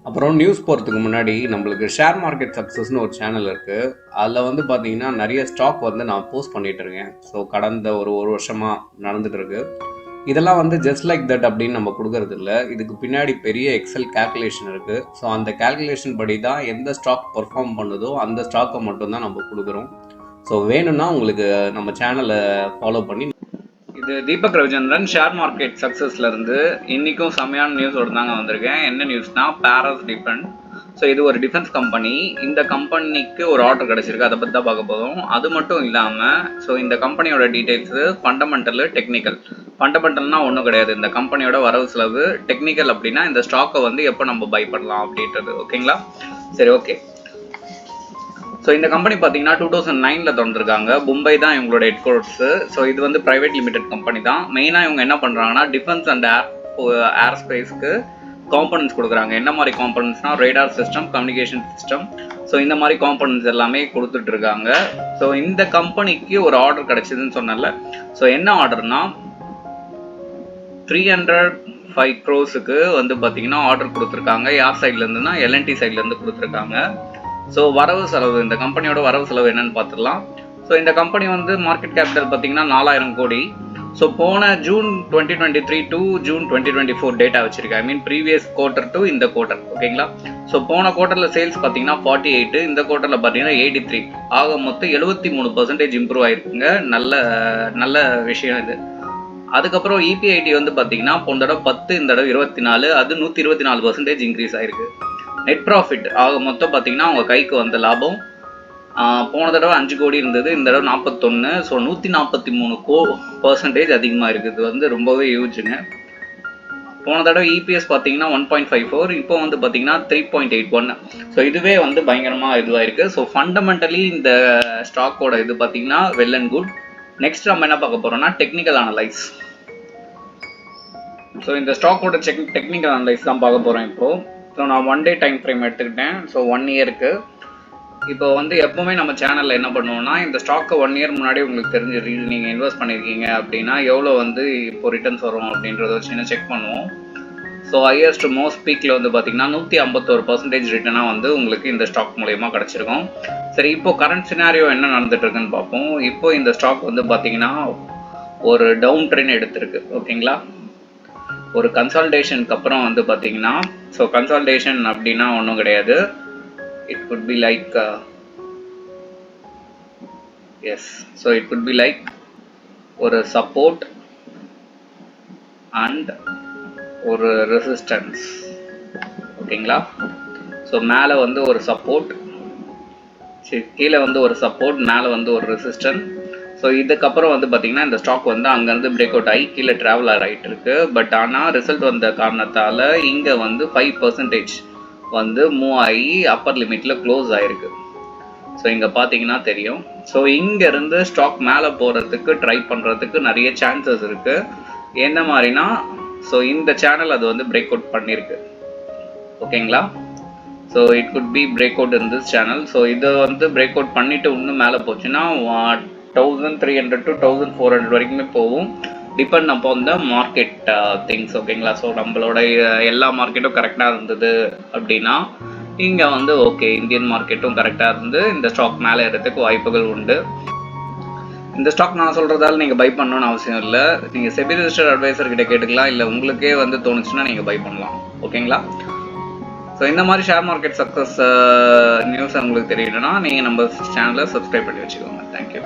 அப்புறம் நியூஸ் போகிறதுக்கு முன்னாடி நம்மளுக்கு ஷேர் மார்க்கெட் சக்ஸஸ்னு ஒரு சேனல் இருக்குது. அதில் வந்து பார்த்தீங்கன்னா நிறைய ஸ்டாக் வந்து நான் போஸ்ட் பண்ணிகிட்டு இருக்கேன். ஸோ கடந்த ஒரு வருஷமாக நடந்துட்டு இருக்கு. இதெல்லாம் வந்து ஜஸ்ட் லைக் தட் அப்படின்னு நம்ம கொடுக்கறது இல்லை. இதுக்கு பின்னாடி பெரிய எக்ஸல் கேல்குலேஷன் இருக்குது. ஸோ அந்த கேல்குலேஷன் படி தான் எந்த ஸ்டாக் பெர்ஃபார்ம் பண்ணுதோ அந்த ஸ்டாக்கை மட்டும்தான் நம்ம கொடுக்குறோம். ஸோ வேணும்னா உங்களுக்கு நம்ம சேனலை ஃபாலோ பண்ணி. இது தீபக் ரவிச்சந்திரன் ஷேர் மார்க்கெட் சக்ஸஸ்ல இருந்து இன்னைக்கும் செம்மையான நியூஸோட தாங்க வந்திருக்கேன். என்ன நியூஸ்னா பாரஸ் டிஃபென்ஸ். ஸோ இது ஒரு டிஃபென்ஸ் கம்பெனி. இந்த கம்பெனிக்கு ஒரு ஆர்டர் கிடைச்சிருக்கு, அதை பற்றி தான் பார்க்க போதும். அது மட்டும் இல்லாமல் ஸோ இந்த கம்பெனியோட டீட்டெயில்ஸு, ஃபண்டமெண்டல், டெக்னிக்கல். ஃபண்டமெண்டல்னா ஒன்றும் கிடையாது, இந்த கம்பெனியோட வரவு செலவு. டெக்னிக்கல் அப்படின்னா இந்த ஸ்டாக்கை வந்து எப்போ நம்ம பை பண்ணலாம் அப்படின்றது. ஓகேங்களா? சரி, ஓகே. ஸோ இந்த கம்பெனி பார்த்தீங்கன்னா 2009 திறந்துருக்காங்க. மும்பை தான் இவங்களோட ஹெட் குவார்ட்டர்ஸு. ஸோ இது வந்து ப்ரைவேட் லிமிடெட் கம்பெனி தான். மெயினாக இவங்க என்ன பண்ணுறாங்கன்னா டிஃபென்ஸ் அண்ட் ஏர் ஸ்பேஸ்க்கு காம்பனன்ட்ஸ் கொடுக்குறாங்க. என்ன மாதிரி காம்பனன்ட்ஸ்னால் radar system, communication system. So இந்த மாதிரி காம்பனன்ட்ஸ் எல்லாமே கொடுத்துட்டு இருக்காங்க. ஸோ இந்த கம்பெனிக்கு ஒரு ஆர்டர் கிடைச்சதுன்னு சொன்னல. ஸோ என்ன ஆர்டர்னா 305 crores வந்து பார்த்தீங்கன்னா ஆர்டர் கொடுத்துருக்காங்க. யார் சைட்லேருந்துன்னா எல்என்டி சைட்லேருந்து கொடுத்துருக்காங்க. ஸோ வரவு செலவு, இந்த கம்பெனியோட வரவு செலவு என்னன்னு பார்த்துடலாம். ஸோ இந்த கம்பெனி வந்து மார்க்கெட் கேபிட்டல் பார்த்தீங்கன்னா 4000 கோடி. ஸோ போன ஜூன் 2023 டு ஜூன் 2024 டேட்டா வச்சிருக்கேன். ஐ மீன் ப்ரீவியஸ் குவார்டர் டு இந்த குவார்டர். ஓகேங்களா? ஸோ போன குவார்டரில் சேல்ஸ் பார்த்தீங்கன்னா 48, இந்த குவார்டரில் பார்த்தீங்கன்னா 83. ஆக மொத்தம் 73% இம்ப்ரூவ் ஆயிருக்குங்க. நல்ல விஷயம் இது. அதுக்கப்புறம் இபிஐடி வந்து பார்த்தீங்கன்னா போன தடவை 10, இந்த தடவை 24, அது 124% இன்க்ரீஸ் ஆயிருக்கு. நெட் ப்ராஃபிட் ஆக மொத்தம் பார்த்தீங்கன்னா அவங்க கைக்கு வந்த லாபம் போன தடவை 5 கோடி இருந்தது, இந்த தடவை 41. ஸோ 143% அதிகமாக இருக்குது. இது வந்து ரொம்பவே யூஜுங்க. போன தடவை இபிஎஸ் பார்த்தீங்கன்னா 1.54, இப்போ வந்து பார்த்தீங்கன்னா 3.81. ஸோ இதுவே வந்து பயங்கரமாக இதுவாக இருக்குது. ஸோ ஃபண்டமெண்டலி இந்த ஸ்டாக்கோட இது பார்த்தீங்கன்னா வெல் அண்ட் குட். நெக்ஸ்ட் நம்ம என்ன பார்க்க போகிறோம்னா டெக்னிக்கல் அனலைஸ். ஸோ இந்த ஸ்டாக்கோட டெக்னிக்கல் அனலைஸ் தான் பார்க்க போகிறோம் இப்போது. ஸோ நான் 1 day டைம் ஃப்ரேம் எடுத்துக்கிட்டேன். ஸோ 1 yearக்கு. இப்போ வந்து எப்போவுமே நம்ம சேனலில் என்ன பண்ணுவோம்னா இந்த ஸ்டாக்கை 1 year முன்னாடி உங்களுக்கு தெரிஞ்சிருக்கு. நீங்கள் இன்வெஸ்ட் பண்ணியிருக்கீங்க அப்படின்னா எவ்வளோ வந்து இப்போ ரிட்டர்ன்ஸ் வரும் அப்படின்றத வச்சு செக் பண்ணுவோம். ஸோ ஹையஸ்ட் மோஸ்ட் பீக்கில் வந்து பார்த்தீங்கன்னா 151% ரிட்டர்னாக வந்து உங்களுக்கு இந்த ஸ்டாக் மூலயமா கிடச்சிருக்கும். சரி, இப்போ கரண்ட் சினாரியோ என்ன நடந்துட்டு இருக்குன்னு பார்ப்போம். இப்போ இந்த ஸ்டாக் வந்து பார்த்தீங்கன்னா ஒரு டவுன் ட்ரெண்ட் எடுத்திருக்கு. ஓகேங்களா? ஒரு கன்சால்டேஷனுக்கு அப்புறம் வந்து பார்த்தீங்கன்னா ஸோ கன்சால்டேஷன் அப்படின்னா ஒன்றும் கிடையாது. It could be like so it could be like ஒரு சப்போர்ட் அண்ட் ஒரு ரெசிஸ்டன்ஸ். ஓகேங்களா? ஸோ மேலே வந்து ஒரு சப்போர்ட், கீழே வந்து ஒரு சப்போர்ட், மேலே வந்து ஒரு ரெசிஸ்டன்ஸ். ஸோ இதுக்கப்புறம் வந்து பார்த்தீங்கன்னா இந்த ஸ்டாக் வந்து அங்கேருந்து பிரேக் அவுட் ஆகி கீழே ட்ராவல் ஆகிட்டு இருக்கு. பட் ஆனால் ரிசல்ட் வந்த காரணத்தால் இங்கே வந்து 5% வந்து மூவ் ஆகி அப்பர் லிமிட்டில் க்ளோஸ் ஆகிருக்கு. ஸோ இங்கே பார்த்தீங்கன்னா தெரியும். ஸோ இங்கேருந்து ஸ்டாக் மேலே போகிறதுக்கு ட்ரை பண்ணுறதுக்கு நிறைய சான்சஸ் இருக்குது. என்ன மாதிரினா ஸோ இந்த சேனல் அது வந்து பிரேக் அவுட் பண்ணியிருக்கு. ஓகேங்களா? So it could be break out in this channel. So இதை வந்து பிரேக் அவுட் பண்ணிவிட்டு இன்னும் மேலே போச்சுன்னா 1300 to 1400 வரைக்குமே போகும். Depend upon the market things. ஓகேங்களா? ஸோ நம்மளோட எல்லா மார்க்கெட்டும் கரெக்டாக இருந்தது அப்படின்னா இங்கே வந்து ஓகே இந்தியன் மார்க்கெட்டும் கரெக்டாக இருந்து இந்த ஸ்டாக் மேலே ஏறதுக்கு வாய்ப்புகள் உண்டு. இந்த ஸ்டாக் நான் சொல்கிறதால நீங்கள் பை பண்ணணும்னு அவசியம் இல்லை. நீங்கள் செபி ரிஜிஸ்டர்ட் அட்வைசர் கிட்ட கேட்டுக்கலாம், இல்லை உங்களுக்கே வந்து தோணுச்சுன்னா நீங்கள் பை பண்ணலாம். ஓகேங்களா? ஸோ இந்த மாதிரி ஷேர் மார்க்கெட் சக்ஸஸ் நியூஸ் உங்களுக்கு தெரியணும்னா நீங்கள் நம்ம சேனலை சப்ஸ்கிரைப் பண்ணி வச்சுக்கோங்க. தேங்க்யூ.